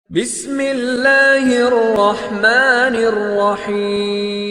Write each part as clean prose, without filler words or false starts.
بسم اللہ الرحمن الرحیم۔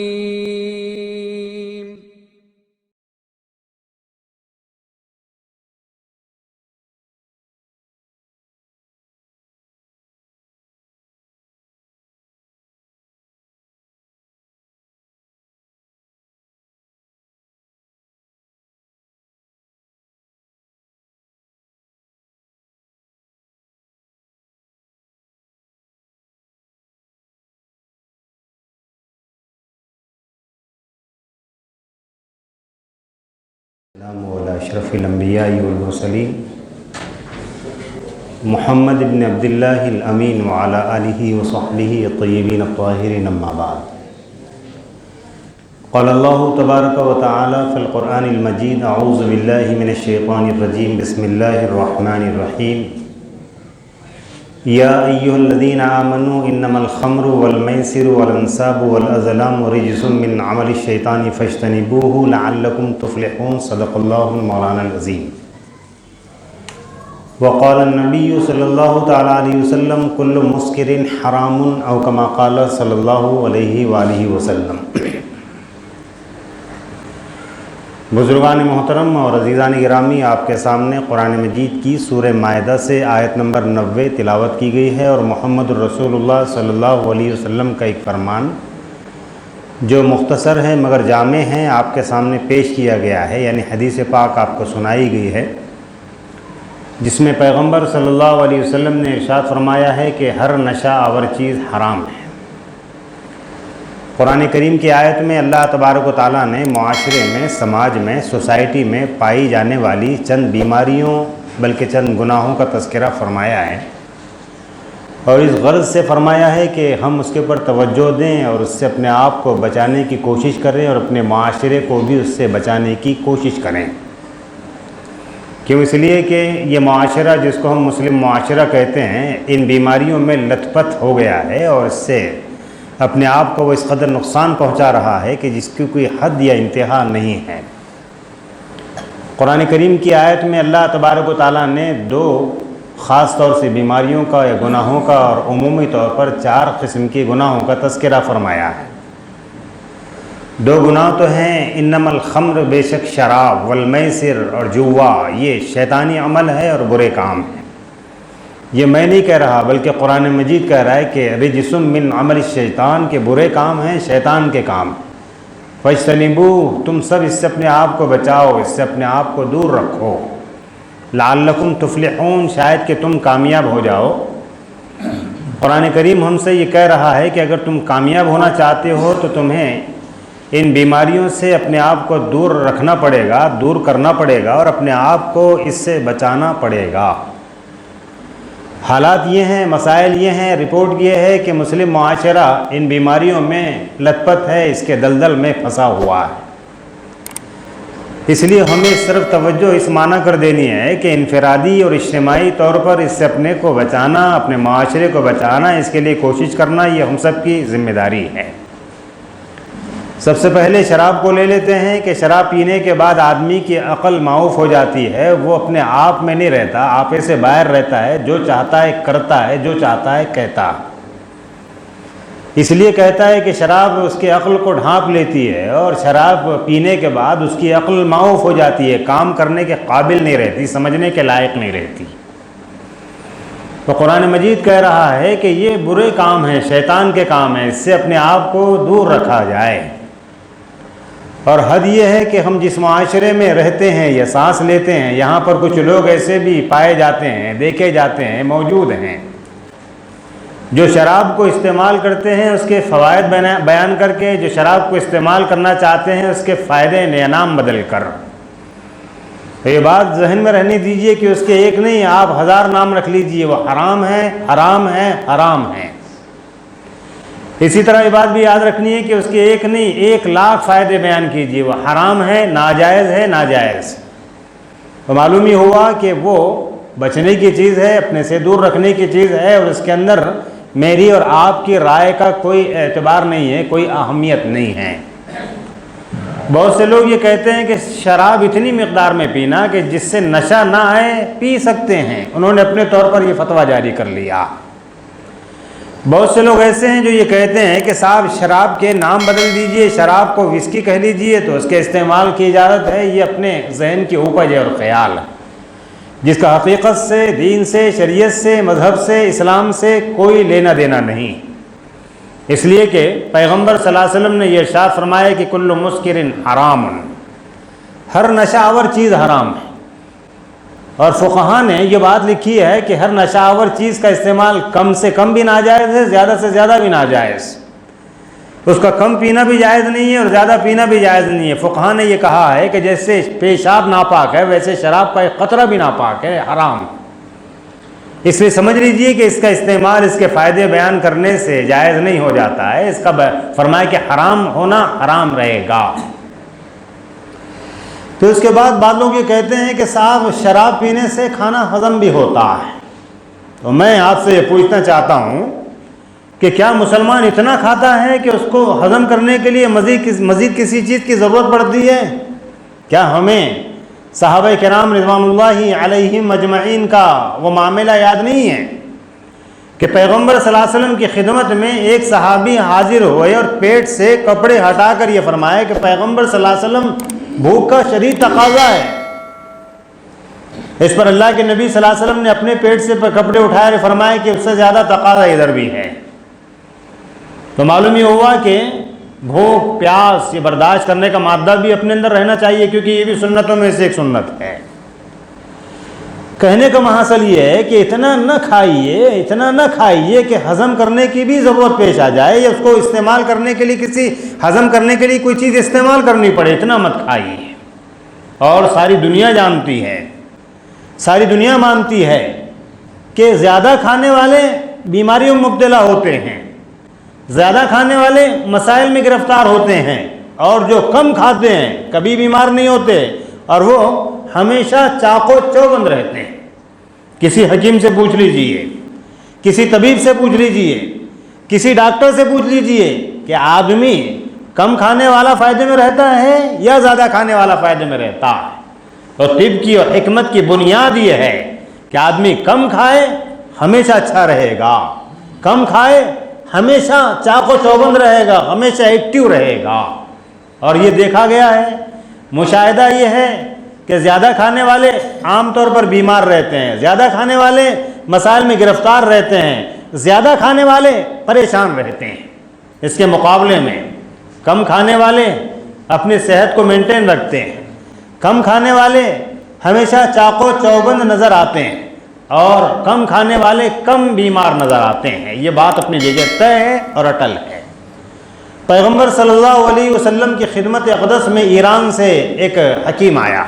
على اشرف الانبیاء والمرسلین محمد بن عبد اللہ الامین وعلى آلہ وصحبہ الطیبین الطاہرین اما بعد۔ قال اللہ تبارک و تعالی فی القرآن المجید اعوذ باللہ من الشیطان الرجیم بسم اللہ الرحمن الرحیم۔ یا ایہا الذین آمنوا انما الخمر والمیسر والانصاب والازلام رجس من عمل الشیطان فاجتنبوه لعلکم تفلحون۔ صدق اللہ مولانا العظیم۔ وقال النبی صلی اللہ تعالی علیہ وسلم کل مسکر حرام او کما قال صلی اللہ علیہ وآلہ وسلم۔ بزرگان محترم اور عزیزان گرامی، آپ کے سامنے قرآن مجید کی سورہ مائدہ سے آیت نمبر 90 تلاوت کی گئی ہے، اور محمد الرسول اللہ صلی اللہ علیہ وسلم کا ایک فرمان جو مختصر ہے مگر جامع ہے آپ کے سامنے پیش کیا گیا ہے، یعنی حدیث پاک آپ کو سنائی گئی ہے، جس میں پیغمبر صلی اللہ علیہ وسلم نے ارشاد فرمایا ہے کہ ہر نشہ آور چیز حرام ہے۔ قرآن کریم کی آیت میں اللہ تبارک و تعالیٰ نے معاشرے میں، سماج میں، سوسائٹی میں پائی جانے والی چند بیماریوں بلکہ چند گناہوں کا تذکرہ فرمایا ہے، اور اس غرض سے فرمایا ہے کہ ہم اس کے اوپر توجہ دیں اور اس سے اپنے آپ کو بچانے کی کوشش کریں اور اپنے معاشرے کو بھی اس سے بچانے کی کوشش کریں۔ کیوں؟ اس لیے کہ یہ معاشرہ جس کو ہم مسلم معاشرہ کہتے ہیں، ان بیماریوں میں لت پت ہو گیا ہے، اور اس سے اپنے آپ کو وہ اس قدر نقصان پہنچا رہا ہے کہ جس کی کوئی حد یا انتہا نہیں ہے۔ قرآن کریم کی آیت میں اللہ تبارک و تعالیٰ نے دو خاص طور سے بیماریوں کا یا گناہوں کا اور عمومی طور پر 4 قسم کے گناہوں کا تذکرہ فرمایا ہے۔ 2 گناہ تو ہیں انما الخمر، بے شک شراب، والمیسر اور جوا، یہ شیطانی عمل ہے اور برے کام ہیں۔ یہ میں نہیں کہہ رہا بلکہ قرآن مجید کہہ رہا ہے کہ رجس من عمل الشیطان، کے برے کام ہیں، شیطان کے کام۔ فاجتنبوہ، تم سب اس سے اپنے آپ کو بچاؤ، اس سے اپنے آپ کو دور رکھو، لعلکم تفلحون، شاید کہ تم کامیاب ہو جاؤ۔ قرآن کریم ہم سے یہ کہہ رہا ہے کہ اگر تم کامیاب ہونا چاہتے ہو تو تمہیں ان بیماریوں سے اپنے آپ کو دور رکھنا پڑے گا، دور کرنا پڑے گا، اور اپنے آپ کو اس سے بچانا پڑے گا۔ حالات یہ ہیں، مسائل یہ ہیں، رپورٹ یہ ہے کہ مسلم معاشرہ ان بیماریوں میں لت پت ہے، اس کے دلدل میں پھنسا ہوا ہے۔ اس لیے ہمیں صرف توجہ اس معنی کر دینی ہے کہ انفرادی اور اجتماعی طور پر اس سے اپنے کو بچانا، اپنے معاشرے کو بچانا، اس کے لیے کوشش کرنا، یہ ہم سب کی ذمہ داری ہے۔ سب سے پہلے شراب کو لے لیتے ہیں کہ شراب پینے کے بعد آدمی کی عقل معاف ہو جاتی ہے، وہ اپنے آپ میں نہیں رہتا، آپے سے باہر رہتا ہے، جو چاہتا ہے کرتا ہے، جو چاہتا ہے کہتا۔ اس لیے کہتا ہے کہ شراب اس کی عقل کو ڈھانپ لیتی ہے، اور شراب پینے کے بعد اس کی عقل معاف ہو جاتی ہے، کام کرنے کے قابل نہیں رہتی، سمجھنے کے لائق نہیں رہتی۔ تو قرآن مجید کہہ رہا ہے کہ یہ برے کام ہیں، شیطان کے کام ہیں، اس سے اپنے آپ کو دور رکھا جائے۔ اور حد یہ ہے کہ ہم جس معاشرے میں رہتے ہیں یا سانس لیتے ہیں، یہاں پر کچھ لوگ ایسے بھی پائے جاتے ہیں، دیکھے جاتے ہیں، موجود ہیں، جو شراب کو استعمال کرتے ہیں اس کے فوائد بیان کر کے، جو شراب کو استعمال کرنا چاہتے ہیں اس کے فائدے نیا نام بدل کر۔ یہ بات ذہن میں رہنے دیجئے کہ اس کے ایک نہیں، آپ 1000 نام رکھ لیجئے، وہ حرام ہے، حرام ہے، حرام ہے۔ اسی طرح یہ بات بھی یاد رکھنی ہے کہ اس کے ایک نہیں، 1,00,000 فائدے بیان کیجئے، وہ حرام ہے، ناجائز ہے، ناجائز۔ تو معلوم ہی ہوا کہ وہ بچنے کی چیز ہے، اپنے سے دور رکھنے کی چیز ہے، اور اس کے اندر میری اور آپ کی رائے کا کوئی اعتبار نہیں ہے، کوئی اہمیت نہیں ہے۔ بہت سے لوگ یہ کہتے ہیں کہ شراب اتنی مقدار میں پینا کہ جس سے نشہ نہ آئے، پی سکتے ہیں، انہوں نے اپنے طور پر یہ فتویٰ جاری کر لیا۔ بہت سے لوگ ایسے ہیں جو یہ کہتے ہیں کہ صاحب شراب کے نام بدل دیجئے، شراب کو وسکی کہہ لیجئے تو اس کے استعمال کی اجازت ہے۔ یہ اپنے ذہن کی اوپج ہے اور خیال ہے، جس کا حقیقت سے، دین سے، شریعت سے، مذہب سے، اسلام سے کوئی لینا دینا نہیں۔ اس لیے کہ پیغمبر صلی اللہ علیہ وسلم نے یہ ارشاد فرمایا کہ کل مسکر حرام، ہر نشہ آور چیز حرام ہے۔ اور فقہا نے یہ بات لکھی ہے کہ ہر نشہ آور چیز کا استعمال کم سے کم بھی ناجائز ہے، زیادہ سے زیادہ بھی ناجائز۔ اس کا کم پینا بھی جائز نہیں ہے اور زیادہ پینا بھی جائز نہیں ہے۔ فقہا نے یہ کہا ہے کہ جیسے پیشاب ناپاک ہے ویسے شراب کا ایک قطرہ بھی ناپاک ہے، حرام۔ اس لیے سمجھ لیجئے کہ اس کا استعمال اس کے فائدے بیان کرنے سے جائز نہیں ہو جاتا ہے، اس کا فرمایا کہ حرام ہونا حرام رہے گا۔ تو اس کے بعد بعض لوگ یہ کہتے ہیں کہ صاحب شراب پینے سے کھانا ہضم بھی ہوتا ہے۔ تو میں آپ سے یہ پوچھنا چاہتا ہوں کہ کیا مسلمان اتنا کھاتا ہے کہ اس کو ہضم کرنے کے لیے مزید کسی چیز کی ضرورت پڑتی ہے؟ کیا ہمیں صحابہ کرام رضوان اللہ علیہم اجمعین کا وہ معاملہ یاد نہیں ہے کہ پیغمبر صلی اللہ علیہ وسلم کی خدمت میں ایک صحابی حاضر ہوئے اور پیٹ سے کپڑے ہٹا کر یہ فرمایا کہ پیغمبر صلی اللہ علیہ وسلم بھوک کا شدید تقاضا ہے۔ اس پر اللہ کے نبی صلی اللہ علیہ وسلم نے اپنے پیٹ سے کپڑے اٹھائے اور فرمایا کہ اس سے زیادہ تقاضا ادھر بھی ہے۔ تو معلوم یہ ہوا کہ بھوک پیاس یہ برداشت کرنے کا مادہ بھی اپنے اندر رہنا چاہیے، کیونکہ یہ بھی سنتوں میں سے ایک سنت ہے۔ کہنے کا محاصل یہ ہے کہ اتنا نہ کھائیے کہ ہضم کرنے کی بھی ضرورت پیش آ جائے یا اس کو استعمال کرنے کے لیے ہضم کرنے کے لیے کوئی چیز استعمال کرنی پڑے، اتنا مت کھائیے۔ اور ساری دنیا مانتی ہے کہ زیادہ کھانے والے بیماریوں میں مبتلا ہوتے ہیں، زیادہ کھانے والے مسائل میں گرفتار ہوتے ہیں، اور جو کم کھاتے ہیں کبھی بیمار نہیں ہوتے اور وہ ہمیشہ چاق و چوبند رہتے ہیں۔ کسی حکیم سے پوچھ لیجئے، کسی طبیب سے پوچھ لیجئے، کسی ڈاکٹر سے پوچھ لیجئے کہ آدمی کم کھانے والا فائدے میں رہتا ہے یا زیادہ کھانے والا فائدے میں رہتا ہے۔ اور طب کی اور حکمت کی بنیاد یہ ہے کہ آدمی کم کھائے ہمیشہ اچھا رہے گا، کم کھائے ہمیشہ چاق و چوبند رہے گا، ہمیشہ ایکٹیو رہے گا۔ اور یہ دیکھا گیا ہے، مشاہدہ یہ ہے کہ زیادہ کھانے والے عام طور پر بیمار رہتے ہیں، زیادہ کھانے والے مسائل میں گرفتار رہتے ہیں، زیادہ کھانے والے پریشان رہتے ہیں۔ اس کے مقابلے میں کم کھانے والے اپنی صحت کو مینٹین رکھتے ہیں، کم کھانے والے ہمیشہ چاق و چوبند نظر آتے ہیں، اور کم کھانے والے کم بیمار نظر آتے ہیں۔ یہ بات اپنی جگہ طے ہے اور اٹل ہے۔ پیغمبر صلی اللہ علیہ وسلم کی خدمت اقدس میں ایران سے ایک حکیم آیا۔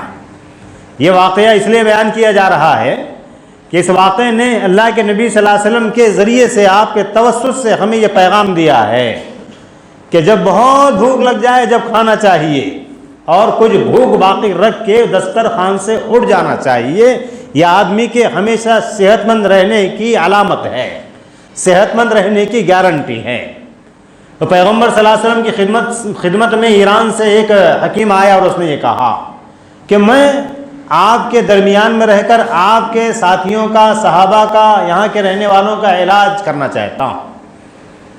یہ واقعہ اس لیے بیان کیا جا رہا ہے کہ اس واقعے نے اللہ کے نبی صلی اللہ علیہ وسلم کے ذریعے سے، آپ کے توسط سے ہمیں یہ پیغام دیا ہے کہ جب بہت بھوک لگ جائے جب کھانا چاہیے، اور کچھ بھوک باقی رکھ کے دسترخوان سے اٹھ جانا چاہیے۔ یہ آدمی کے ہمیشہ صحت مند رہنے کی علامت ہے، صحت مند رہنے کی گارنٹی ہے۔ تو پیغمبر صلی اللہ علیہ وسلم کی خدمت میں ایران سے ایک حکیم آیا اور اس نے یہ کہا کہ میں آپ کے درمیان میں رہ کر آپ کے ساتھیوں کا، صحابہ کا، یہاں کے رہنے والوں کا علاج کرنا چاہتا ہوں۔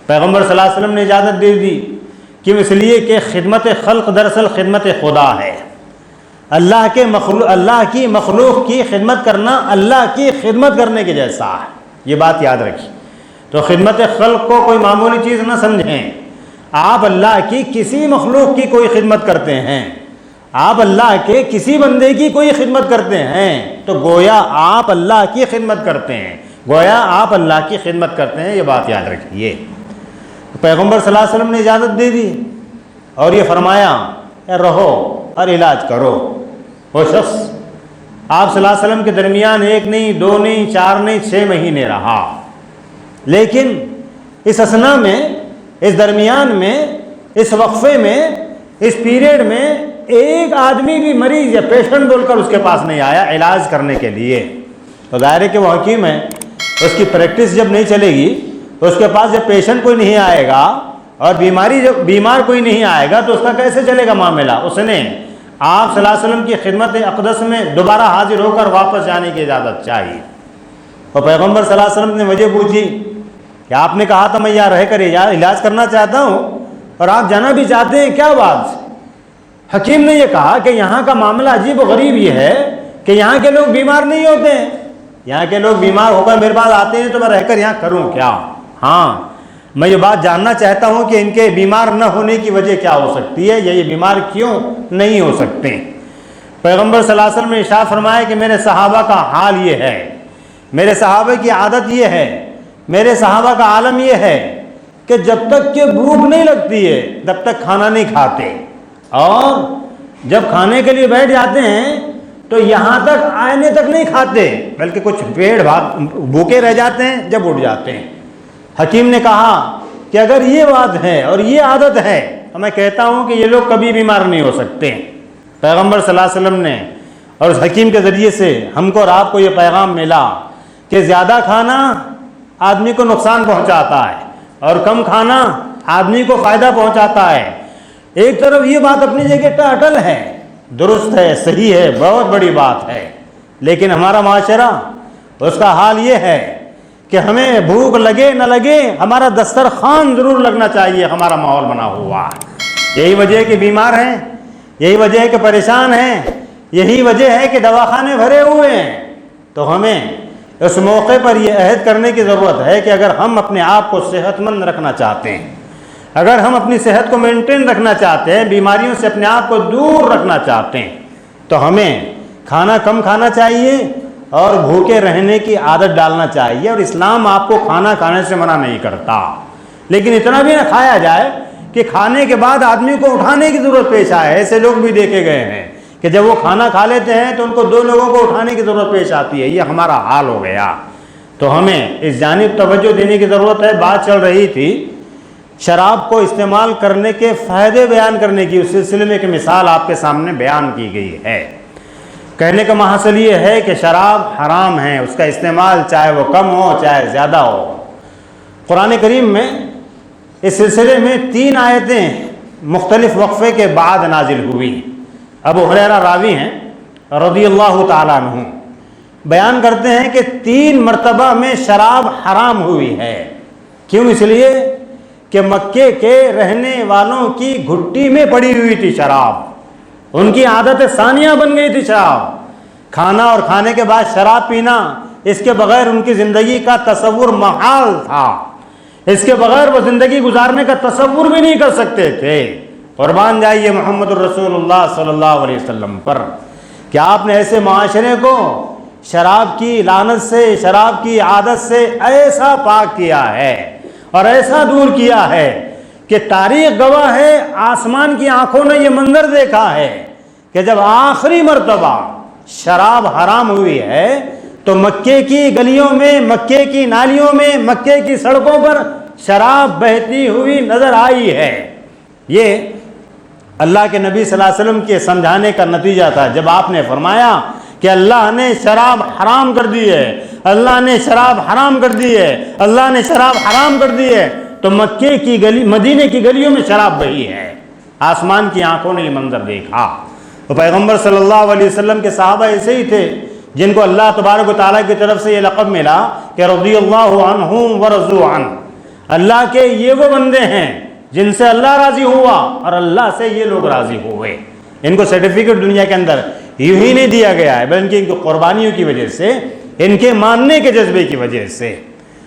پیغمبر صلی اللہ علیہ وسلم نے اجازت دے دی، کیوں؟ اس لیے کہ خدمت خلق دراصل خدمت خدا ہے۔ اللہ کی مخلوق کی خدمت کرنا اللہ کی خدمت کرنے کے جیسا ہے، یہ بات یاد رکھیے۔ تو خدمت خلق کو کوئی معمولی چیز نہ سمجھیں۔ آپ اللہ کی کسی مخلوق کی کوئی خدمت کرتے ہیں، آپ اللہ کے کسی بندے کی کوئی خدمت کرتے ہیں، تو گویا آپ اللہ کی خدمت کرتے ہیں، گویا آپ اللہ کی خدمت کرتے ہیں، یہ بات یاد رکھیے۔ پیغمبر صلی اللہ علیہ وسلم نے اجازت دے دی اور یہ فرمایا رہو اور علاج کرو۔ وہ شخص آپ صلی اللہ علیہ وسلم کے درمیان 1 نہیں 2 نہیں 4 نہیں 6 مہینے رہا، لیکن اس اثنا میں، اس درمیان میں، اس وقفے میں، اس پیریڈ میں ایک آدمی بھی مریض یا پیشنٹ بول کر اس کے پاس نہیں آیا علاج کرنے کے لیے۔ تو ظاہر ہے کہ وہ حکیم ہے، اس کی پریکٹس جب نہیں چلے گی تو اس کے پاس جب پیشنٹ کوئی نہیں آئے گا اور بیمار کوئی نہیں آئے گا تو اس کا کیسے چلے گا معاملہ؟ اس نے آپ صلی اللہ علیہ وسلم کی خدمت اقدس میں دوبارہ حاضر ہو کر واپس جانے کی اجازت چاہیے۔ اور پیغمبر صلی اللہ علیہ وسلم نے وجہ پوچھی کہ آپ نے کہا تھا میں یہاں رہ کر علاج کرنا چاہتا ہوں اور آپ جانا بھی چاہتے ہیں، کیا بات؟ حکیم نے یہ کہا کہ یہاں کا معاملہ عجیب و غریب یہ ہے کہ یہاں کے لوگ بیمار نہیں ہوتے ہیں، یہاں کے لوگ بیمار ہو کر میرے پاس آتے ہیں تو میں رہ کر یہاں کروں کیا؟ ہاں میں یہ بات جاننا چاہتا ہوں کہ ان کے بیمار نہ ہونے کی وجہ کیا ہو سکتی ہے، یا یہ بیمار کیوں نہیں ہو سکتے؟ پیغمبر صلی اللہ علیہ وسلم نے ارشاد فرمایا کہ میرے صحابہ کا حال یہ ہے، میرے صحابہ کی عادت یہ ہے، میرے صحابہ کا عالم یہ ہے کہ جب تک کہ بھوک نہیں لگتی ہے تب تک کھانا نہیں کھاتے، اور جب کھانے کے لیے بیٹھ جاتے ہیں تو یہاں تک آنے تک نہیں کھاتے، بلکہ کچھ پیڑ بھوکے رہ جاتے ہیں جب اٹھ جاتے ہیں۔ حکیم نے کہا کہ اگر یہ بات ہے اور یہ عادت ہے تو میں کہتا ہوں کہ یہ لوگ کبھی بیمار نہیں ہو سکتے۔ پیغمبر صلی اللہ علیہ وسلم نے اور اس حکیم کے ذریعے سے ہم کو اور آپ کو یہ پیغام ملا کہ زیادہ کھانا آدمی کو نقصان پہنچاتا ہے اور کم کھانا آدمی کو فائدہ پہنچاتا ہے۔ ایک طرف یہ بات اپنی جگہ اٹل ہے، درست ہے، صحیح ہے، بہت بڑی بات ہے، لیکن ہمارا معاشرہ اس کا حال یہ ہے کہ ہمیں بھوک لگے نہ لگے ہمارا دسترخوان ضرور لگنا چاہیے، ہمارا ماحول بنا ہوا ہے۔ یہی وجہ ہے کہ بیمار ہیں، یہی وجہ ہے کہ پریشان ہیں، یہی وجہ ہے کہ دواخانے بھرے ہوئے ہیں۔ تو ہمیں اس موقع پر یہ عہد کرنے کی ضرورت ہے کہ اگر ہم اپنے آپ کو صحت مند رکھنا چاہتے ہیں، اگر ہم اپنی صحت کو مینٹین رکھنا چاہتے ہیں، بیماریوں سے اپنے آپ کو دور رکھنا چاہتے ہیں، تو ہمیں کھانا کم کھانا چاہیے اور بھوکے رہنے کی عادت ڈالنا چاہیے۔ اور اسلام آپ کو کھانا کھانے سے منع نہیں کرتا، لیکن اتنا بھی نہ کھایا جائے کہ کھانے کے بعد آدمی کو اٹھانے کی ضرورت پیش آئے۔ ایسے لوگ بھی دیکھے گئے ہیں کہ جب وہ کھانا کھا لیتے ہیں تو ان کو دو لوگوں کو اٹھانے کی ضرورت پیش آتی ہے۔ یہ ہمارا حال ہو گیا، تو ہمیں اس جانب توجہ دینے کی ضرورت ہے۔ بات چل رہی تھی شراب کو استعمال کرنے کے فائدے بیان کرنے کی، اس سلسلے میں ایک مثال آپ کے سامنے بیان کی گئی ہے۔ کہنے کا محصل یہ ہے کہ شراب حرام ہے، اس کا استعمال چاہے وہ کم ہو چاہے زیادہ ہو۔ قرآن کریم میں اس سلسلے میں 3 آیتیں مختلف وقفے کے بعد نازل ہوئی۔ ابو ہریرہ راوی ہیں رضی اللہ تعالیٰ عنہ، بیان کرتے ہیں کہ 3 مرتبہ میں شراب حرام ہوئی ہے۔ کیوں؟ اس لیے کہ مکے کے رہنے والوں کی گھٹی میں پڑی ہوئی تھی شراب، ان کی عادت ثانیہ بن گئی تھی شراب۔ کھانا اور کھانے کے بعد شراب پینا، اس کے بغیر ان کی زندگی کا تصور محال تھا، اس کے بغیر وہ زندگی گزارنے کا تصور بھی نہیں کر سکتے تھے۔ قربان جائیے محمد الرسول اللہ صلی اللہ علیہ وسلم پر کہ آپ نے ایسے معاشرے کو شراب کی لعنت سے، شراب کی عادت سے ایسا پاک کیا ہے اور ایسا دور کیا ہے کہ تاریخ گواہ ہے، آسمان کی آنکھوں نے یہ منظر دیکھا ہے کہ جب آخری مرتبہ شراب حرام ہوئی ہے تو مکے کی گلیوں میں، مکے کی نالیوں میں، مکے کی سڑکوں پر شراب بہتی ہوئی نظر آئی ہے۔ یہ اللہ کے نبی صلی اللہ علیہ وسلم کے سمجھانے کا نتیجہ تھا، جب آپ نے فرمایا کہ اللہ نے شراب حرام کر دی ہے، اللہ نے شراب حرام کر دی ہے، اللہ نے شراب حرام کر دی ہے، تو مکے کی گلی، مدینے کی گلیوں میں شراب بہی ہے۔ آسمان کی آنکھوں نے یہ منظر دیکھا۔ تو پیغمبر صلی اللہ علیہ وسلم کے صحابہ ایسے ہی تھے جن کو اللہ تبارک و تعالیٰ کی طرف سے یہ لقب ملا کہ رضی اللہ عنہم ورضوا عنہ، اللہ کے یہ وہ بندے ہیں جن سے اللہ راضی ہوا اور اللہ سے یہ لوگ راضی ہوئے۔ ان کو سرٹیفکیٹ دنیا کے اندر یوں ہی نہیں دیا گیا ہے، بلکہ ان کی قربانیوں کی وجہ سے، ان کے ماننے کے جذبے کی وجہ سے۔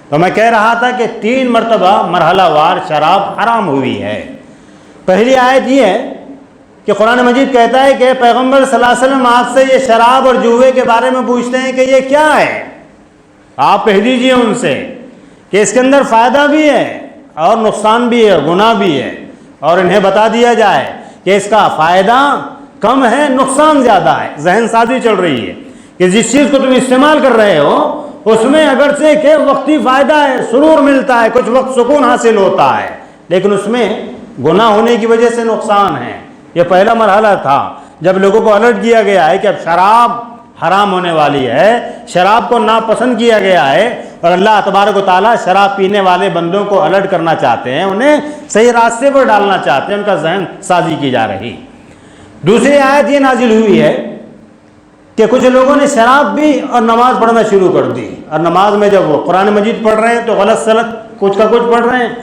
تو میں کہہ رہا تھا کہ 3 مرتبہ مرحلہ وار شراب حرام ہوئی ہے۔ پہلی آیت یہ ہے کہ قرآن مجید کہتا ہے کہ پیغمبر صلی اللہ علیہ وسلم آپ سے یہ شراب اور جوئے کے بارے میں پوچھتے ہیں کہ یہ کیا ہے، آپ کہہ دیجئے ان سے کہ اس کے اندر فائدہ بھی ہے اور نقصان بھی ہے، گناہ بھی ہے، اور انہیں بتا دیا جائے کہ اس کا فائدہ کم ہے، نقصان زیادہ ہے۔ ذہن سازی چل رہی ہے کہ جس چیز کو تم استعمال کر رہے ہو اس میں اگرچہ کہ وقتی فائدہ ہے، سرور ملتا ہے، کچھ وقت سکون حاصل ہوتا ہے، لیکن اس میں گناہ ہونے کی وجہ سے نقصان ہے۔ یہ پہلا مرحلہ تھا جب لوگوں کو الرٹ کیا گیا ہے کہ اب شراب حرام ہونے والی ہے، شراب کو ناپسند کیا گیا ہے، اور اللہ تبارک و تعالیٰ شراب پینے والے بندوں کو الرٹ کرنا چاہتے ہیں، انہیں صحیح راستے پر ڈالنا چاہتے ہیں، ان کا ذہن سازی کی جا رہی۔ دوسری آیت یہ نازل ہوئی ہے کہ کچھ لوگوں نے شراب بھی اور نماز پڑھنا شروع کر دی، اور نماز میں جب وہ قرآن مجید پڑھ رہے ہیں تو غلط سلط کچھ کا کچھ پڑھ رہے ہیں.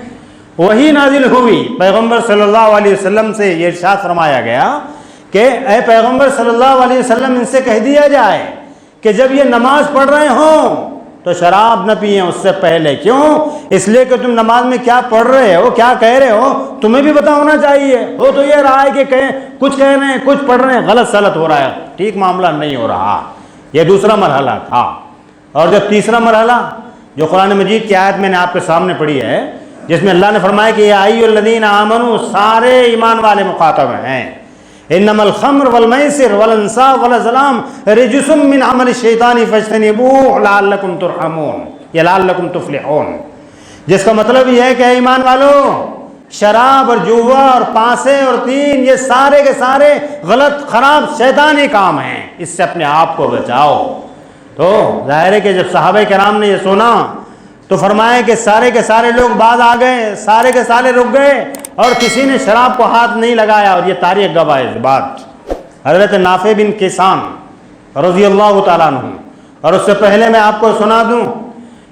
وہی نازل ہوئی, پیغمبر صلی اللہ علیہ وسلم سے یہ ارشاد فرمایا گیا کہ اے پیغمبر صلی اللہ علیہ وسلم ان سے کہہ دیا جائے کہ جب یہ نماز پڑھ رہے ہوں تو شراب نہ پئیں اس سے پہلے. کیوں؟ اس لیے کہ تم نماز میں کیا پڑھ رہے ہو, کیا کہہ رہے ہو, تمہیں بھی پتہ ہونا چاہیے. ہو تو یہ رہا ہے کہ کچھ کہہ رہے ہیں, کچھ پڑھ رہے ہیں, غلط سلط ہو رہا ہے, ٹھیک معاملہ نہیں ہو رہا. یہ دوسرا مرحلہ تھا. اور جو تیسرا مرحلہ جو قرآن مجید کی آیت میں نے آپ کے سامنے پڑھی ہے, جس میں اللہ نے فرمایا کہ یا ایھا الذین آمنوا, سارے ایمان والے مخاطب ہیں. انما الخمر والمیسر والانصاب والازلام رجس من عمل الشیطان فاجتنبوہ لعلکم ترحمون, یا لعلکم تفلحون. جس کا مطلب یہ ہے کہ اے ایمان والو, شراب اور جوا اور پانسے اور تین, یہ سارے کے سارے غلط خراب شیطانی کام ہیں, اس سے اپنے آپ کو بچاؤ. تو ظاہر ہے کہ جب صحابہ کرام نے یہ سنا تو فرمایا کہ سارے کے سارے لوگ باز آ گئے, سارے کے سارے رک گئے اور کسی نے شراب کو ہاتھ نہیں لگایا. اور یہ تاریخ گواہ ہے اس بات. حضرت نافع بن کیسان رضی اللہ تعالیٰ عنہ, اور اس سے پہلے میں آپ کو سنا دوں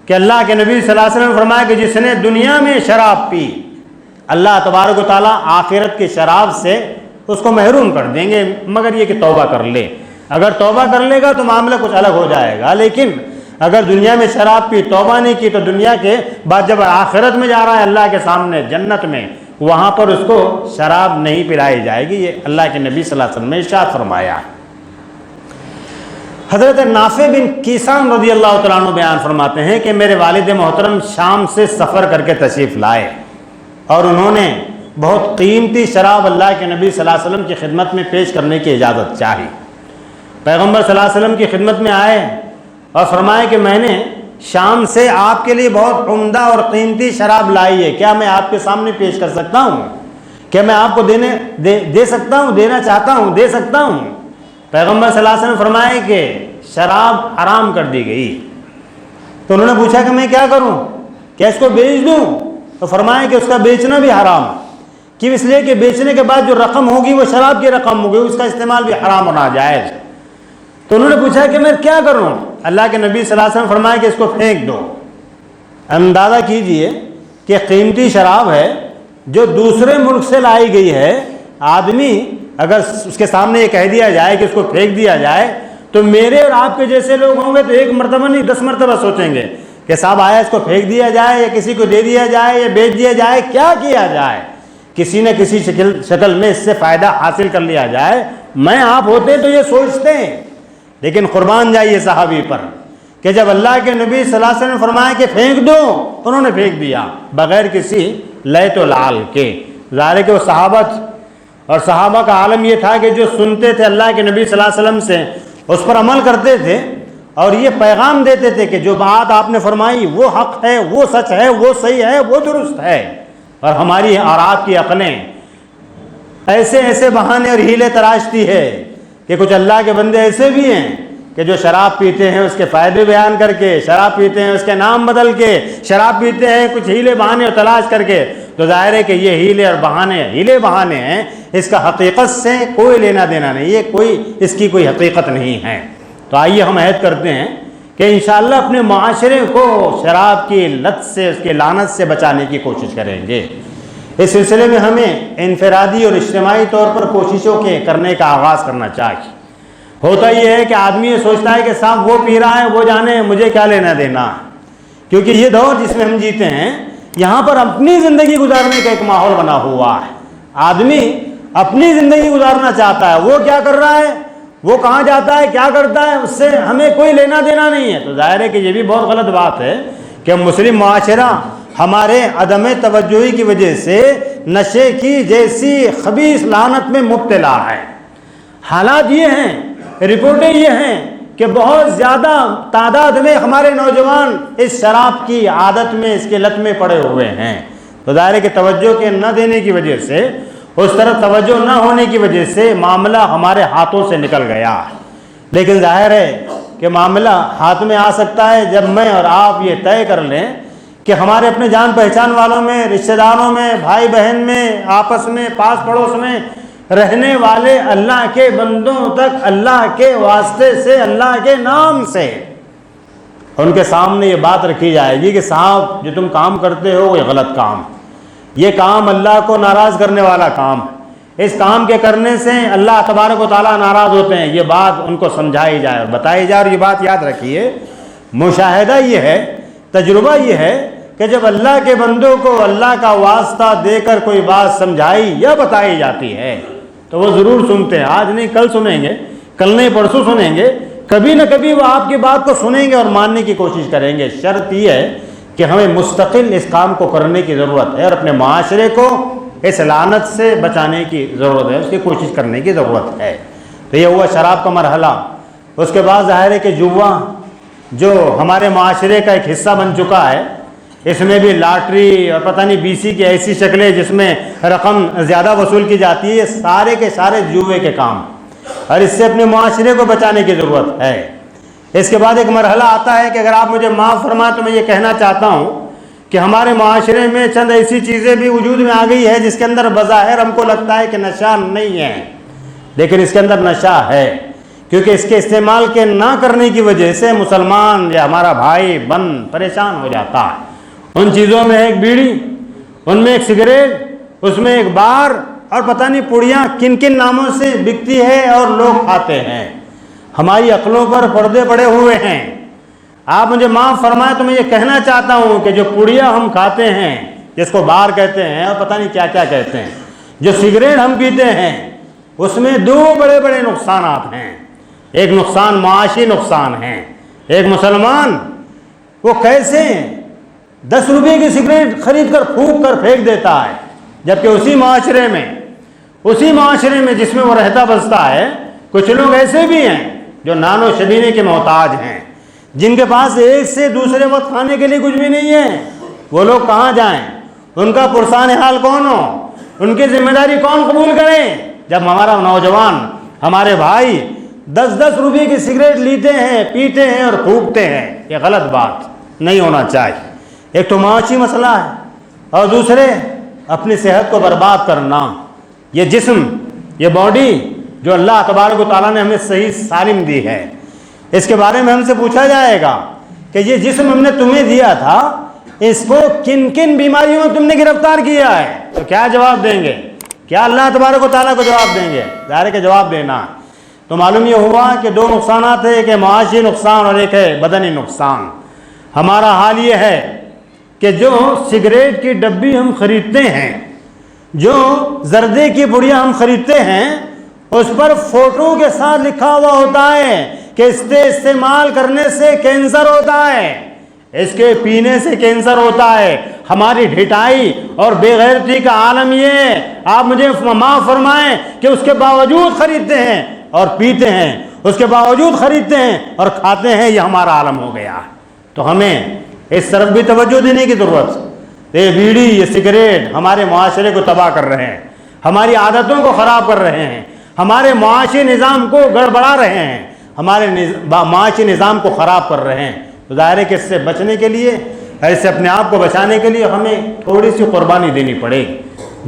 کہ اللہ کے نبی صلی اللہ علیہ وسلم نے فرمایا کہ جس نے دنیا میں شراب پی, اللہ تبارک و تعالیٰ آخرت کی شراب سے اس کو محروم کر دیں گے, مگر یہ کہ توبہ کر لے. اگر توبہ کر لے گا تو معاملہ کچھ الگ ہو جائے گا, لیکن اگر دنیا میں شراب پی, توبہ نہیں کی, تو دنیا کے بعد جب آخرت میں جا رہا ہے اللہ کے سامنے جنت میں, وہاں پر اس کو شراب نہیں پلائی جائے گی. یہ اللہ کے نبی صلی اللہ علیہ وسلم نے ارشاد فرمایا. حضرت نافع بن کیسان رضی اللہ تعالیٰ عنہ بیان فرماتے ہیں کہ میرے والد محترم شام سے سفر کر کے تشریف لائے اور انہوں نے بہت قیمتی شراب اللہ کے نبی صلی اللہ علیہ وسلم کی خدمت میں پیش کرنے کی اجازت چاہی. پیغمبر صلی اللہ علیہ وسلم کی خدمت میں آئے اور فرمایا کہ میں نے شام سے آپ کے لیے بہت عمدہ اور قیمتی شراب لائی ہے, کیا میں آپ کے سامنے پیش کر سکتا ہوں؟ کیا میں آپ کو دے سکتا ہوں, دینا چاہتا ہوں, دے سکتا ہوں؟ پیغمبر صلی اللہ علیہ وسلم نے فرمایا کہ شراب حرام کر دی گئی. تو انہوں نے پوچھا کہ میں کیا کروں, کیا اس کو بیچ دوں؟ تو فرمایا کہ اس کا بیچنا بھی حرام. کیوں؟ اس لیے کہ بیچنے کے بعد جو رقم ہوگی وہ شراب کی رقم ہوگی, اس کا استعمال بھی حرام اور ناجائز. تو انہوں نے پوچھا کہ میں کیا کروں؟ اللہ کے نبی صلی اللہ علیہ وسلم فرمایا کہ اس کو پھینک دو. اندازہ کیجئے کہ قیمتی شراب ہے جو دوسرے ملک سے لائی گئی ہے. آدمی اگر اس کے سامنے یہ کہہ دیا جائے کہ اس کو پھینک دیا جائے تو میرے اور آپ کے جیسے لوگ ہوں گے تو ایک مرتبہ نہیں 10 مرتبہ سوچیں گے کہ صاحب آیا اس کو پھینک دیا جائے یا کسی کو دے دیا جائے یا بیچ دیا جائے, کیا کیا جائے, کسی نہ کسی شکل میں اس سے فائدہ حاصل کر لیا جائے. میں آپ ہوتے ہیں تو یہ سوچتے ہیں, لیکن قربان جائیے صحابی پر کہ جب اللہ کے نبی صلی اللہ علیہ وسلم نے فرمایا کہ پھینک دو, انہوں نے پھینک دیا بغیر کسی لیت و لعل کے. ظاہر ہے کہ وہ صحابہ, اور صحابہ کا عالم یہ تھا کہ جو سنتے تھے اللہ کے نبی صلی اللہ علیہ وسلم سے اس پر عمل کرتے تھے اور یہ پیغام دیتے تھے کہ جو بات آپ نے فرمائی وہ حق ہے, وہ سچ ہے, وہ صحیح ہے, وہ درست ہے. اور ہماری اور آپ کی عقلیں ایسے ایسے بہانے اور ہیلے تراشتی ہے کہ کچھ اللہ کے بندے ایسے بھی ہیں کہ جو شراب پیتے ہیں اس کے فائدے بیان کر کے, شراب پیتے ہیں اس کے نام بدل کے, شراب پیتے ہیں کچھ ہیلے بہانے اور تلاش کر کے. تو ظاہر ہے کہ یہ ہیلے بہانے ہیں, اس کا حقیقت سے کوئی لینا دینا نہیں, یہ اس کی کوئی حقیقت نہیں ہے. تو آئیے ہم عہد کرتے ہیں کہ انشاءاللہ اپنے معاشرے کو شراب کی لت سے, اس کے لعنت سے بچانے کی کوشش کریں گے. اس سلسلے میں ہمیں انفرادی اور اجتماعی طور پر کوششوں کے کرنے کا آغاز کرنا چاہیے. ہوتا یہ ہے کہ آدمی یہ سوچتا ہے کہ صاحب وہ پی رہا ہے, وہ جانے, مجھے کیا لینا دینا, کیونکہ یہ دور جس میں ہم جیتے ہیں یہاں پر اپنی زندگی گزارنے کا ایک ماحول بنا ہوا ہے. آدمی اپنی زندگی گزارنا چاہتا ہے, وہ کیا کر رہا ہے, وہ کہاں جاتا ہے, کیا کرتا ہے, اس سے ہمیں کوئی لینا دینا نہیں ہے. تو ظاہر ہے کہ یہ بھی بہت غلط بات ہے کہ مسلم معاشرہ ہمارے عدم توجہی کی وجہ سے نشے کی جیسی خبیث لعنت میں مبتلا ہے. حالات یہ ہیں, رپورٹیں یہ ہیں کہ بہت زیادہ تعداد میں ہمارے نوجوان اس شراب کی عادت میں, اس کے لت میں پڑے ہوئے ہیں. تو ظاہر ہے کہ توجہ کے نہ دینے کی وجہ سے, اس طرف توجہ نہ ہونے کی وجہ سے معاملہ ہمارے ہاتھوں سے نکل گیا. لیکن ظاہر ہے کہ معاملہ ہاتھ میں آ سکتا ہے جب میں اور آپ یہ طے کر لیں کہ ہمارے اپنے جان پہچان والوں میں, رشتہ داروں میں, بھائی بہن میں, آپس میں, پاس پڑوس میں رہنے والے اللہ کے بندوں تک اللہ کے واسطے سے, اللہ کے نام سے ان کے سامنے یہ بات رکھی جائے گی کہ صاحب جو تم کام کرتے ہو یہ غلط کام، یہ کام اللہ کو ناراض کرنے والا کام، اس کام کے کرنے سے اللہ تبارک و تعالیٰ ناراض ہوتے ہیں، یہ بات ان کو سمجھائی جائے اور بتائی جائے۔ اور یہ بات یاد رکھیے، مشاہدہ یہ ہے، تجربہ یہ ہے کہ جب اللہ کے بندوں کو اللہ کا واسطہ دے کر کوئی بات سمجھائی یا بتائی جاتی ہے تو وہ ضرور سنتے ہیں۔ آج نہیں کل سنیں گے، کل نہیں پرسوں سنیں گے، کبھی نہ کبھی وہ آپ کی بات کو سنیں گے اور ماننے کی کوشش کریں گے۔ شرط یہ ہے کہ ہمیں مستقل اس کام کو کرنے کی ضرورت ہے اور اپنے معاشرے کو اس لعنت سے بچانے کی ضرورت ہے، اس کی کوشش کرنے کی ضرورت ہے۔ تو یہ ہوا شراب کا مرحلہ۔ اس کے بعد ظاہر ہے کہ جوا جو ہمارے معاشرے کا ایک حصہ بن چکا ہے، اس میں بھی لاٹری اور پتہ نہیں BC کی ایسی شکلیں جس میں رقم زیادہ وصول کی جاتی ہے، یہ سارے کے سارے جوے کے کام، اور اس سے اپنے معاشرے کو بچانے کی ضرورت ہے۔ اس کے بعد ایک مرحلہ آتا ہے کہ اگر آپ مجھے معاف فرمائیں تو میں یہ کہنا چاہتا ہوں کہ ہمارے معاشرے میں چند ایسی چیزیں بھی وجود میں آ گئی ہے جس کے اندر بظاہر ہم کو لگتا ہے کہ نشہ نہیں ہے، لیکن اس کے اندر نشہ ہے، کیونکہ اس کے استعمال کے نہ کرنے کی وجہ سے مسلمان یا ہمارا بھائی بند پریشان ہو جاتا ہے۔ ان چیزوں میں ایک بیڑی، ان میں ایک سگریٹ، اس میں ایک بار، اور پتہ نہیں پوڑیاں کن کن ناموں سے بکتی ہے اور لوگ کھاتے ہیں۔ ہماری عقلوں پر پردے پڑے ہوئے ہیں۔ آپ مجھے معاف فرمائیں تو میں یہ کہنا چاہتا ہوں کہ جو پوڑیاں ہم کھاتے ہیں، جس کو بار کہتے ہیں اور پتہ نہیں کیا کیا کہتے ہیں، جو سگریٹ ہم پیتے ہیں، اس میں دو بڑے بڑے نقصانات ہیں۔ ایک نقصان معاشی نقصان ہے۔ ایک مسلمان وہ کیسے 10 روپے کی سگریٹ خرید کر پھونک کر پھینک دیتا ہے، جبکہ اسی معاشرے میں جس میں وہ رہتا بستا ہے، کچھ لوگ ایسے بھی ہیں جو نان و شبینے کے محتاج ہیں، جن کے پاس ایک سے دوسرے وقت کھانے کے لیے کچھ بھی نہیں ہے۔ وہ لوگ کہاں جائیں؟ ان کا پرسان حال کون ہو؟ ان کی ذمہ داری کون قبول کرے؟ جب ہمارا نوجوان، ہمارے بھائی 10 روپے کی سگریٹ لیتے ہیں، پیتے ہیں اور پھونکتے ہیں، یہ غلط بات نہیں ہونا چاہیے۔ ایک تو معاشی مسئلہ ہے، اور دوسرے اپنی صحت کو برباد کرنا۔ یہ جسم، یہ باڈی جو اللہ تبارک و تعالیٰ نے ہمیں صحیح سالم دی ہے، اس کے بارے میں ہم سے پوچھا جائے گا کہ یہ جسم ہم نے تمہیں دیا تھا، اس کو کن کن بیماریوں میں تم نے گرفتار کیا ہے؟ تو کیا جواب دیں گے؟ کیا اللہ تبارک و تعالیٰ کو جواب دیں گے؟ ظاہر ہے کہ جواب دینا۔ تو معلوم یہ ہوا کہ دو نقصانات ہیں، ایک ہے معاشی نقصان اور ایک ہے بدنی نقصان۔ ہمارا حال یہ ہے کہ جو سگریٹ کی ڈبی ہم خریدتے ہیں، جو زردے کی پڑیاں ہم خریدتے ہیں، اس پر فوٹو کے ساتھ لکھا ہوا ہوتا ہے کہ اس سے استعمال کرنے سے کینسر ہوتا ہے، اس کے پینے سے کینسر ہوتا ہے۔ ہماری ڈھٹائی اور بے غیرتی کا عالم یہ ہے، آپ مجھے معاف فرمائیں، کہ اس کے باوجود خریدتے ہیں اور پیتے ہیں، اس کے باوجود خریدتے ہیں اور کھاتے ہیں، یہ ہمارا عالم ہو گیا۔ تو ہمیں اس طرف بھی توجہ دینے کی ضرورت ہے۔ یہ بیڑی، یہ سگریٹ ہمارے معاشرے کو تباہ کر رہے ہیں، ہماری عادتوں کو خراب کر رہے ہیں، ہمارے معاشی نظام کو گڑبڑا رہے ہیں، ہمارے معاشی نظام کو خراب کر رہے ہیں۔ تو ظاہر ہے کہ اس سے بچنے کے لیے، ایسے اپنے آپ کو بچانے کے لیے ہمیں تھوڑی سی قربانی دینی پڑے گی۔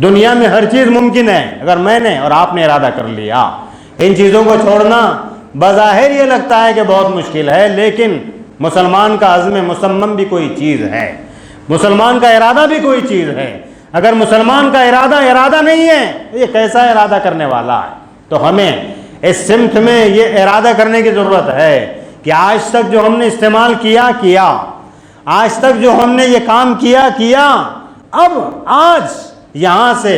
دنیا میں ہر چیز ممکن ہے اگر میں نے اور آپ نے ارادہ کر لیا۔ ان چیزوں کو چھوڑنا بظاہر یہ لگتا ہے کہ بہت مشکل ہے، لیکن مسلمان کا عزم مصمم بھی کوئی چیز ہے، مسلمان کا ارادہ بھی کوئی چیز ہے۔ اگر مسلمان کا ارادہ نہیں ہے، یہ کیسا ارادہ کرنے والا ہے؟ تو ہمیں اس سمت میں یہ ارادہ کرنے کی ضرورت ہے کہ آج تک جو ہم نے استعمال کیا، آج تک جو ہم نے یہ کام کیا، اب آج یہاں سے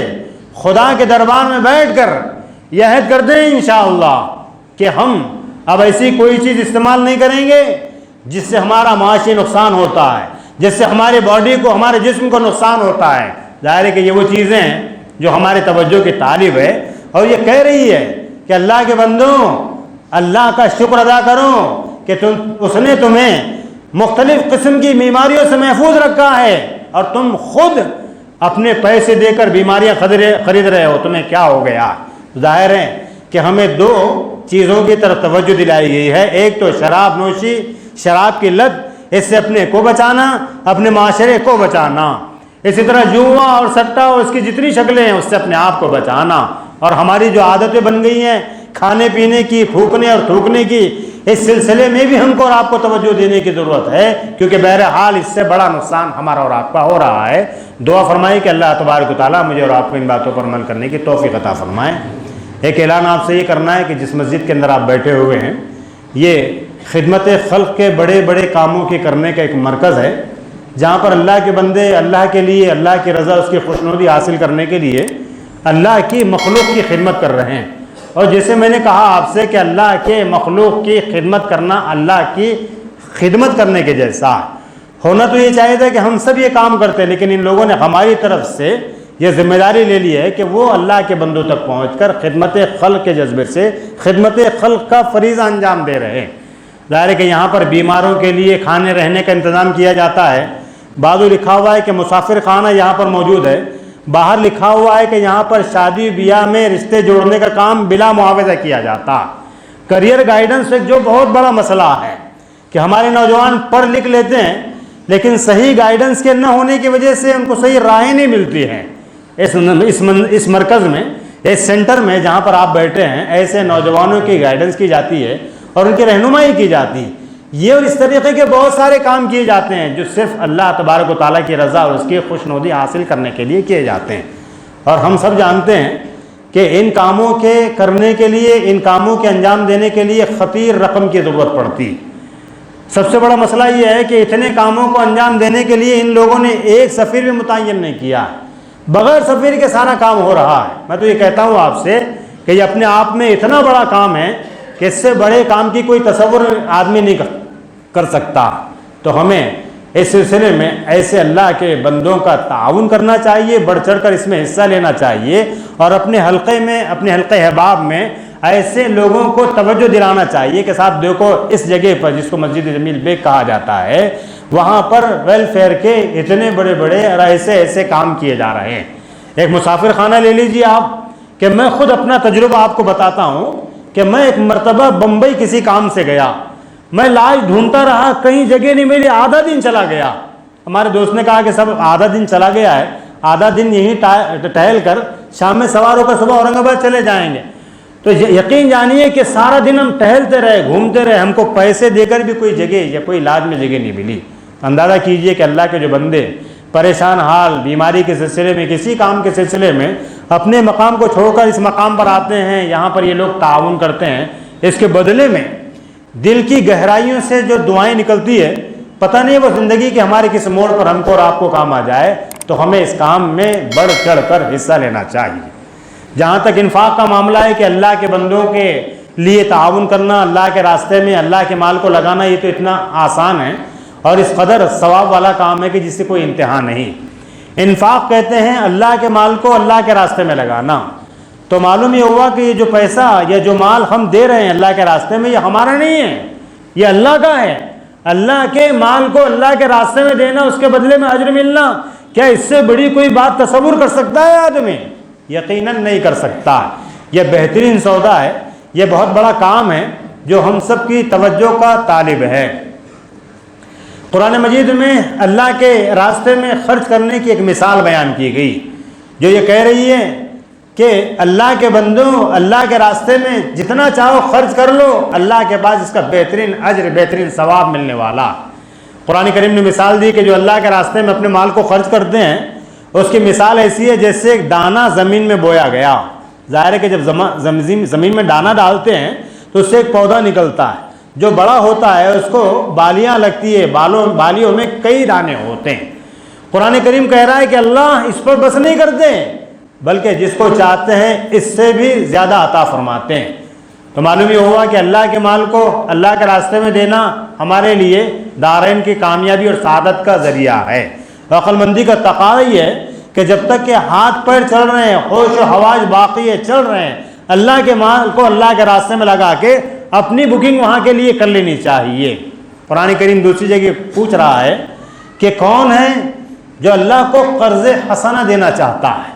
خدا کے دربار میں بیٹھ کر یہ عہد کر دیں انشاءاللہ کہ ہم اب ایسی کوئی چیز استعمال نہیں کریں گے جس سے ہمارا معاشی نقصان ہوتا ہے، جس سے ہمارے باڈی کو، ہمارے جسم کو نقصان ہوتا ہے۔ ظاہر ہے کہ یہ وہ چیزیں ہیں جو ہمارے توجہ کی طالب ہے، اور یہ کہہ رہی ہے کہ اللہ کے بندوں، اللہ کا شکر ادا کرو کہ اس نے تمہیں مختلف قسم کی بیماریوں سے محفوظ رکھا ہے، اور تم خود اپنے پیسے دے کر بیماریاں خرید رہے ہو، تمہیں کیا ہو گیا؟ ظاہر ہے کہ ہمیں دو چیزوں کی طرف توجہ دلائی گئی ہے، ایک تو شراب نوشی، شراب کی لت، اس سے اپنے کو بچانا، اپنے معاشرے کو بچانا۔ اسی طرح جوا اور سٹا اور اس کی جتنی شکلیں ہیں، اس سے اپنے آپ کو بچانا۔ اور ہماری جو عادتیں بن گئی ہیں کھانے پینے کی، پھونکنے اور تھوکنے کی، اس سلسلے میں بھی ہم کو اور آپ کو توجہ دینے کی ضرورت ہے، کیونکہ بہرحال اس سے بڑا نقصان ہمارا اور آپ کا ہو رہا ہے۔ دعا فرمائے کہ اللہ تبارک و تعالیٰ مجھے اور آپ کو ان باتوں پر عمل کرنے کی توفیق عطا فرمائے۔ ایک اعلان آپ سے یہ کرنا ہے کہ جس مسجد کے اندر آپ بیٹھے ہوئے ہیں یہ خدمت خلق کے بڑے بڑے کاموں کے کرنے کا ایک مرکز ہے، جہاں پر اللہ کے بندے اللہ کے لیے، اللہ کی رضا، اس کی خوشنودی حاصل کرنے کے لیے اللہ کی مخلوق کی خدمت کر رہے ہیں۔ اور جیسے میں نے کہا آپ سے کہ اللہ کے مخلوق کی خدمت کرنا اللہ کی خدمت کرنے کے جیسا ہے۔ ہونا تو یہ چاہیے تھا کہ ہم سب یہ کام کرتے، لیکن ان لوگوں نے ہماری طرف سے یہ ذمہ داری لے لی ہے کہ وہ اللہ کے بندوں تک پہنچ کر خدمت خلق کے جذبے سے خدمت خلق کا فریضہ انجام دے رہے ہیں۔ ظاہر ہے کہ یہاں پر بیماروں کے لیے کھانے رہنے کا انتظام کیا جاتا ہے۔ بعضو لکھا ہوا ہے کہ مسافر خانہ یہاں پر موجود ہے، باہر لکھا ہوا ہے کہ یہاں پر شادی بیاہ میں رشتے جوڑنے کا کام بلا معاوضہ کیا جاتا۔ کریئر گائیڈنس ایک جو بہت بڑا مسئلہ ہے کہ ہمارے نوجوان پڑھ لکھ لیتے ہیں لیکن صحیح گائیڈنس کے نہ ہونے کی وجہ سے ان کو صحیح راہیں نہیں ملتی ہیں۔ اس مرکز میں، اس سینٹر میں جہاں پر آپ بیٹھے ہیں، ایسے نوجوانوں کی گائیڈنس کی جاتی ہے اور ان کی رہنمائی کی جاتی ہے۔ یہ اور اس طریقے کے بہت سارے کام کیے جاتے ہیں جو صرف اللہ تبارک و تعالیٰ کی رضا اور اس کی خوشنودی حاصل کرنے کے لیے کیے جاتے ہیں۔ اور ہم سب جانتے ہیں کہ ان کاموں کے کرنے کے لیے، ان کاموں کے انجام دینے کے لیے خطیر رقم کی ضرورت پڑتی۔ سب سے بڑا مسئلہ یہ ہے کہ اتنے کاموں کو انجام دینے کے لیے ان لوگوں نے ایک سفیر بھی متعین نہیں کیا، بغیر سفیر کے سارا کام ہو رہا ہے۔ میں تو یہ کہتا ہوں آپ سے کہ یہ اپنے آپ میں اتنا بڑا کام ہے کہ اس سے بڑے کام کی کوئی تصور آدمی نہیں کر سکتا۔ تو ہمیں اس سلسلے میں ایسے اللہ کے بندوں کا تعاون کرنا چاہیے، بڑھ چڑھ کر اس میں حصہ لینا چاہیے، اور اپنے حلقے میں، اپنے حلقہ احباب میں ایسے لوگوں کو توجہ دلانا چاہیے کہ صاحب دیکھو اس جگہ پر جس کو مسجد جمیل بیگ کہا جاتا ہے، وہاں پر ویلفیئر کے اتنے بڑے بڑے اور ایسے کام کیے جا رہے ہیں۔ ایک مسافر خانہ لے لیجیے آپ، کہ میں خود اپنا تجربہ آپ کو بتاتا ہوں کہ میں ایک مرتبہ بمبئی کسی کام سے گیا، میں لاش ڈھونڈتا رہا، کہیں جگہ نہیں ملی، آدھا دن چلا گیا۔ ہمارے دوست نے کہا کہ سب آدھا دن چلا گیا ہے، آدھا دن یہیں ٹہل کر شام میں سوار ہو کر صبح اورنگ آباد چلے جائیں گے۔ تو یقین جانیے کہ سارا دن ہم ٹہلتے رہے، گھومتے رہے، ہم کو پیسے دے کر بھی کوئی جگہ یا کوئی علاج میں جگہ نہیں ملی۔ اندازہ کیجئے کہ اللہ کے جو بندے پریشان حال، بیماری کے سلسلے میں، کسی کام کے سلسلے میں اپنے مقام کو چھوڑ کر اس مقام پر آتے ہیں، یہاں پر یہ لوگ تعاون کرتے ہیں، اس کے بدلے میں دل کی گہرائیوں سے جو دعائیں نکلتی ہے، پتہ نہیں وہ زندگی کے ہمارے کس موڑ پر ہم کو اور آپ کو کام آ جائے۔ تو ہمیں اس کام میں بڑھ چڑھ کر حصہ لینا چاہیے۔ جہاں تک انفاق کا معاملہ ہے کہ اللہ کے بندوں کے لیے تعاون کرنا، اللہ کے راستے میں اللہ کے مال کو لگانا، یہ تو اتنا آسان ہے اور اس قدر ثواب والا کام ہے کہ جس سے کوئی انتہا نہیں۔ انفاق کہتے ہیں اللہ کے مال کو اللہ کے راستے میں لگانا۔ تو معلوم یہ ہوا کہ یہ جو پیسہ یا جو مال ہم دے رہے ہیں اللہ کے راستے میں، یہ ہمارا نہیں ہے، یہ اللہ کا ہے۔ اللہ کے مال کو اللہ کے راستے میں دینا، اس کے بدلے میں اجر ملنا، کیا اس سے بڑی کوئی بات تصور کر سکتا ہے آدمی؟ یقیناً نہیں کر سکتا۔ یہ بہترین سودا ہے، یہ بہت بڑا کام ہے جو ہم سب کی توجہ کا طالب ہے۔ قرآن مجید میں اللہ کے راستے میں خرچ کرنے کی ایک مثال بیان کی گئی جو یہ کہہ رہی ہے کہ اللہ کے بندوں، اللہ کے راستے میں جتنا چاہو خرچ کر لو، اللہ کے پاس اس کا بہترین اجر، بہترین ثواب ملنے والا۔ قرآن کریم نے مثال دی کہ جو اللہ کے راستے میں اپنے مال کو خرچ کرتے ہیں، اس کی مثال ایسی ہے جیسے ایک دانہ زمین میں بویا گیا۔ ظاہر ہے کہ جب زمین میں دانہ ڈالتے ہیں تو اس سے ایک پودا نکلتا ہے، جو بڑا ہوتا ہے اس کو بالیاں لگتی ہے، بالیوں میں کئی دانے ہوتے ہیں۔ قرآن کریم کہہ رہا ہے کہ اللہ اس پر بس نہیں کرتے بلکہ جس کو چاہتے ہیں اس سے بھی زیادہ عطا فرماتے ہیں۔ تو معلوم یہ ہوا کہ اللہ کے مال کو اللہ کے راستے میں دینا ہمارے لیے دارین کی کامیابی اور سعادت کا ذریعہ ہے۔ عقل مندی کا تقاضا یہ ہے کہ جب تک کہ ہاتھ پیر چل رہے ہیں، ہوش و حواس باقی ہے، چل رہے ہیں، اللہ کے مال کو اللہ کے راستے میں لگا کے اپنی بکنگ وہاں کے لیے کر لینی چاہیے۔ قرآن کریم دوسری جگہ پوچھ رہا ہے کہ کون ہے جو اللہ کو قرض حسنہ دینا چاہتا ہے۔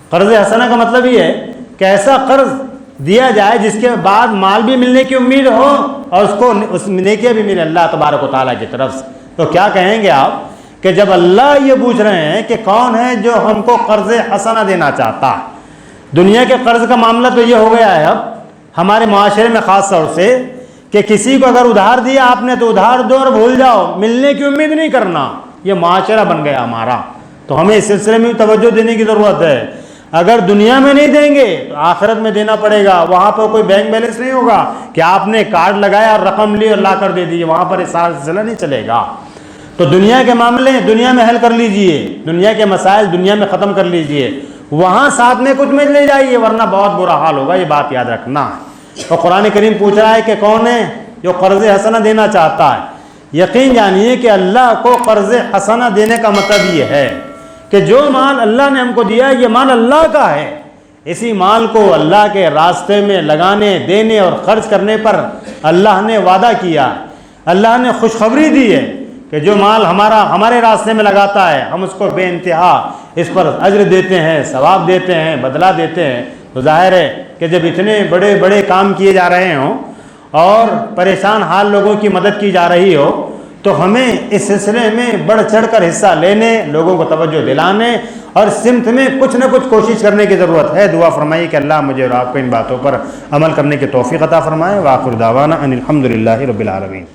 قرض حسنہ کا مطلب یہ ہے کہ ایسا قرض دیا جائے جس کے بعد مال بھی ملنے کی امید ہو اور اس کو اس نیکیاں بھی ملے اللہ تبارک و تعالیٰ کی طرف سے۔ تو کیا کہیں گے آپ کہ جب اللہ یہ پوچھ رہے ہیں کہ کون ہے جو ہم کو قرض حسنہ دینا چاہتا ہے۔ دنیا کے قرض کا معاملہ تو یہ ہو گیا ہے اب ہمارے معاشرے میں خاص طور سے کہ کسی کو اگر ادھار دیا آپ نے تو ادھار دو اور بھول جاؤ، ملنے کی امید نہیں کرنا، یہ معاشرہ بن گیا ہمارا۔ تو ہمیں اس سلسلے میں توجہ دینے کی ضرورت ہے۔ اگر دنیا میں نہیں دیں گے تو آخرت میں دینا پڑے گا، وہاں پر کوئی بینک بیلنس نہیں ہوگا کہ آپ نے کارڈ لگایا اور رقم لی اور لا کر دے دی، وہاں پر سارا سلسلہ نہیں چلے گا۔ تو دنیا کے معاملے دنیا میں حل کر لیجئے، دنیا کے مسائل دنیا میں ختم کر لیجئے، وہاں ساتھ میں کچھ میں لے جائیے، ورنہ بہت برا حال ہوگا، یہ بات یاد رکھنا۔ اور قرآن کریم پوچھ رہا ہے کہ کون ہے جو قرض حسنہ دینا چاہتا ہے؟ یقین جانیے کہ اللہ کو قرض حسنہ دینے کا مطلب یہ ہے کہ جو مال اللہ نے ہم کو دیا یہ مال اللہ کا ہے، اسی مال کو اللہ کے راستے میں لگانے، دینے اور خرچ کرنے پر اللہ نے وعدہ کیا، اللہ نے خوشخبری دی ہے کہ جو مال ہمارے راستے میں لگاتا ہے ہم اس کو بے انتہا اس پر اجر دیتے ہیں، ثواب دیتے ہیں، بدلہ دیتے ہیں۔ تو ظاہر ہے کہ جب اتنے بڑے بڑے کام کیے جا رہے ہوں اور پریشان حال لوگوں کی مدد کی جا رہی ہو تو ہمیں اس سلسلے میں بڑھ چڑھ کر حصہ لینے، لوگوں کو توجہ دلانے اور سمت میں کچھ نہ کچھ کوشش کرنے کی ضرورت ہے۔ دعا فرمائیے کہ اللہ مجھے اور آپ کو ان باتوں پر عمل کرنے کی توفیق عطا فرمائے۔ وآخر دعوانا ان الحمد للہ رب العالمین۔